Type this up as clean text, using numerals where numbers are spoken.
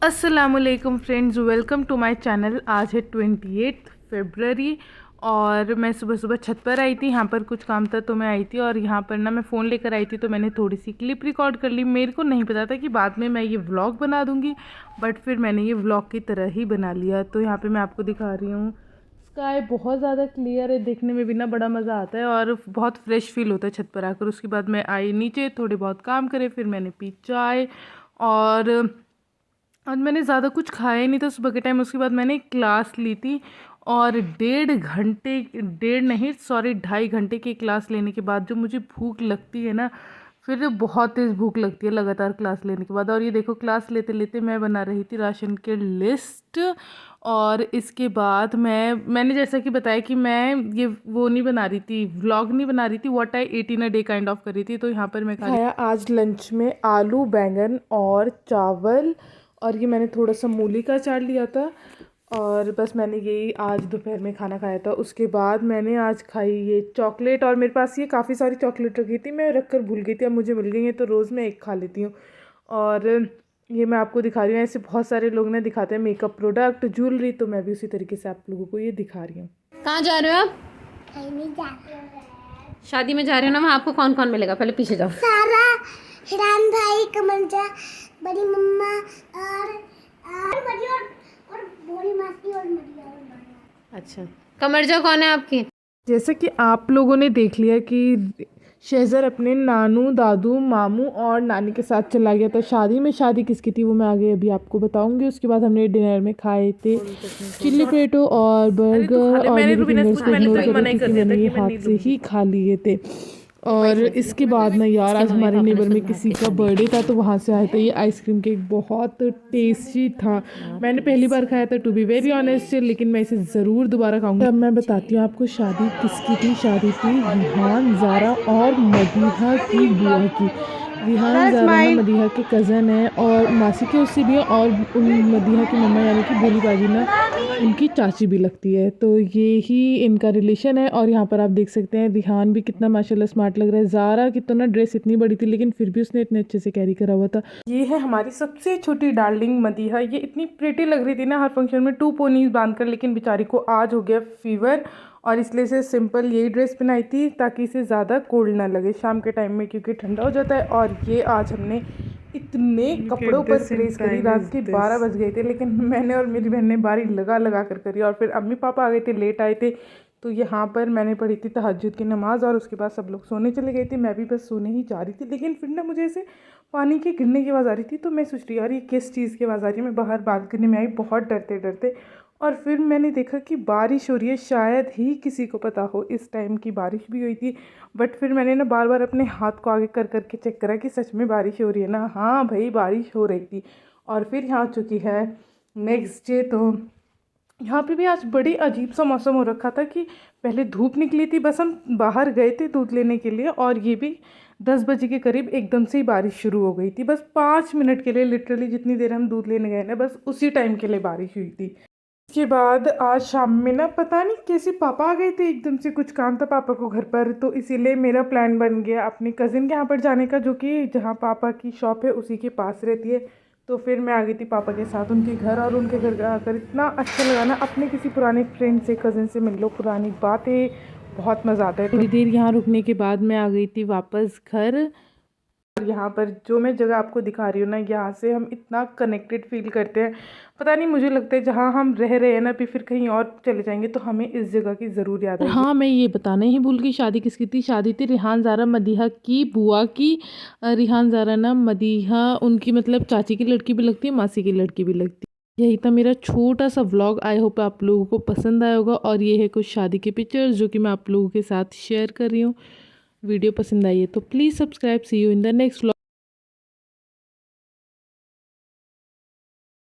अस्सलामुअलैकुम friends, welcome to my channel. आज है 28 फरवरी और मैं सुबह सुबह छत पर आई थी। यहाँ पर कुछ काम था तो मैं आई थी और यहाँ पर ना मैं फ़ोन लेकर आई थी, तो मैंने थोड़ी सी क्लिप रिकॉर्ड कर ली। मेरे को नहीं पता था कि बाद में मैं ये व्लॉग बना दूँगी, बट फिर मैंने ये व्लॉग की तरह ही बना लिया। तो यहाँ पर मैं आपको दिखा रही हूँ, स्काई बहुत ज़्यादा क्लियर है, देखने में भी ना बड़ा मज़ा आता है और बहुत फ्रेश फील होता है छत पर आकर। उसके बाद मैं आई नीचे, थोड़े बहुत काम करे, फिर मैंने पी चाय और आज मैंने ज़्यादा कुछ खाया ही नहीं था सुबह के टाइम। उसके बाद मैंने एक क्लास ली थी और 1.5 घंटे, 2.5 घंटे की क्लास लेने के बाद जो मुझे भूख लगती है ना, फिर बहुत तेज़ भूख लगती है लगातार क्लास लेने के बाद। और ये देखो, क्लास लेते लेते मैं बना रही थी राशन की लिस्ट। और इसके बाद मैंने जैसा कि बताया कि मैं ये वो नहीं बना रही थी, व्लॉग नहीं बना रही थी, what I eat in a day kind of कर रही थी। तो यहाँ पर मैं खाया आज लंच में आलू बैंगन और चावल, और ये मैंने थोड़ा सा मूली का अचार लिया था और बस मैंने यही आज दोपहर में खाना खाया था। उसके बाद मैंने आज खाई ये चॉकलेट, और मेरे पास ये काफ़ी सारी चॉकलेट रखी थी, मैं रख कर भूल गई थी, अब मुझे मिल गई है तो रोज़ मैं एक खा लेती हूँ। और ये मैं आपको दिखा रही हूँ, ऐसे बहुत सारे लोग ना दिखाते हैं मेकअप प्रोडक्ट, ज्वेलरी, तो मैं भी उसी तरीके से आप लोगों को ये दिखा रही हूँ। कहाँ जा रहे हो आप? शादी में जा रहे हो ना, वहाँ आपको कौन कौन मिलेगा? पहले पीछे जाओ। सारा, हिरान भाई, कमलजा, बड़ी मम्मा और बड़ी और बोली मासी और मरिया और माया। अच्छा, कमरजा कौन है आपकी? जैसा कि आप लोगों ने देख लिया कि शहज़र अपने नानू, दादू, मामू और नानी के साथ चला गया था शादी में। शादी किसकी थी वो मैं आगे अभी आपको बताऊंगी। उसके बाद हमने डिनर में खाए थे चिल्ली पोटैटो और बर्गर, और मेरे फिंगर्स को इग्नोर करो क्योंकि मैंने ये हाथ से ही खा लिए थे। और इसके बाद ना यार, आज हमारे नेबर में किसी का बर्थडे था तो वहाँ से आया था ये आइसक्रीम केक, बहुत टेस्टी था। मैंने पहली बार खाया था टू बी वेरी ऑनेस्ट, लेकिन मैं इसे ज़रूर दोबारा खाऊंगी। अब मैं बताती हूँ आपको शादी किसकी थी। शादी थी रिहान, ज़ारा और मदीहा की बुआ की। रिहान ज़ारा ना मदीहा के कज़न है और मासी के उससे भी है, और मदीहा की मम्मा यानी कि भोली बाजी ना उनकी चाची भी लगती है, तो ये ही इनका रिलेशन है। और यहाँ पर आप देख सकते हैं रिहान भी कितना माशाल्लाह स्मार्ट लग रहा है। ज़ारा की तो ना ड्रेस इतनी बड़ी थी लेकिन फिर भी उसने इतने अच्छे से कैरी करा हुआ था। ये है हमारी सबसे छोटी डार्लिंग मदीहा, ये इतनी प्रेटी लग रही थी ना हर फंक्शन में 2 पोनीज बांधकर, लेकिन बेचारी को आज हो गया फीवर और इसलिए से सिंपल यही ड्रेस पहनाई थी ताकि इसे ज़्यादा कोल्ड ना लगे शाम के टाइम में, क्योंकि ठंडा हो जाता है। और ये आज हमने इतने कपड़ों पर प्रेस करी, रात के 12 बज गए थे, लेकिन मैंने और मेरी बहन ने बारी लगा लगा कर करी। और फिर अम्मी पापा आ गए थे, लेट आए थे, तो यहाँ पर मैंने पढ़ी थी तहज्जुद की नमाज़ और उसके बाद सब लोग सोने चले गए थे, मैं भी बस सोने ही जा रही थी। लेकिन फिर ना मुझे ऐसे पानी के गिरने की आवाज़ आ रही थी, तो मैं सोच रही यार ये किस चीज़ की आवाज़ आ रही है। मैं बाहर बालकनी में आई बहुत डरते डरते, और फिर मैंने देखा कि बारिश हो रही है, शायद ही किसी को पता हो इस टाइम की बारिश भी हुई थी। बट फिर मैंने ना बार बार अपने हाथ को आगे कर करके चेक करा कि सच में बारिश हो रही है ना। हाँ भाई, बारिश हो रही थी। और फिर यहाँ चुकी है नेक्स्ट डे, तो यहाँ पे भी आज बड़ी अजीब सा मौसम हो रखा था कि पहले धूप निकली थी, बस हम बाहर गए थे दूध लेने के लिए, और ये भी 10 बजे के करीब एकदम से ही बारिश शुरू हो गई थी। बस 5 मिनट के लिए, लिटरली जितनी देर हम दूध लेने गए ना, बस उसी टाइम के लिए बारिश हुई थी। उसके बाद आज शाम में ना पता नहीं कैसे पापा आ गए थे, एकदम से कुछ काम था पापा को घर पर, तो इसीलिए मेरा प्लान बन गया अपने कज़िन के यहाँ पर जाने का, जो कि जहाँ पापा की शॉप है उसी के पास रहती है। तो फिर मैं आ गई थी पापा के साथ उनके घर, और उनके घर आकर इतना अच्छा लगा ना, अपने किसी पुराने फ्रेंड से, कज़िन से मिल लो, पुरानी बातें, बहुत मज़ा आता है। थोड़ी देर यहाँ रुकने के बाद मैं आ गई थी वापस घर। यहाँ पर जो मैं जगह आपको दिखा रही हूँ ना, यहाँ से हम इतना कनेक्टेड फील करते हैं, पता नहीं, मुझे लगता है जहाँ हम रह रहे हैं ना, अभी फिर कहीं और चले जाएंगे तो हमें इस जगह की ज़रूर याद आएगी। हाँ, मैं ये बताना ही भूल गई, शादी किसकी थी। शादी थी रिहान ज़ारा मदीहा की बुआ की। रिहान ज़ारा ना मदीहा उनकी मतलब चाची की लड़की भी लगती है, मासी की लड़की भी लगती है। यही था मेरा छोटा सा व्लॉग, आई होप आप लोगों को पसंद आया होगा। और ये है कुछ शादी के पिक्चर्स जो कि मैं आप लोगों के साथ शेयर कर रही हूँ। वीडियो पसंद आई है तो please subscribe. See you in the next vlog.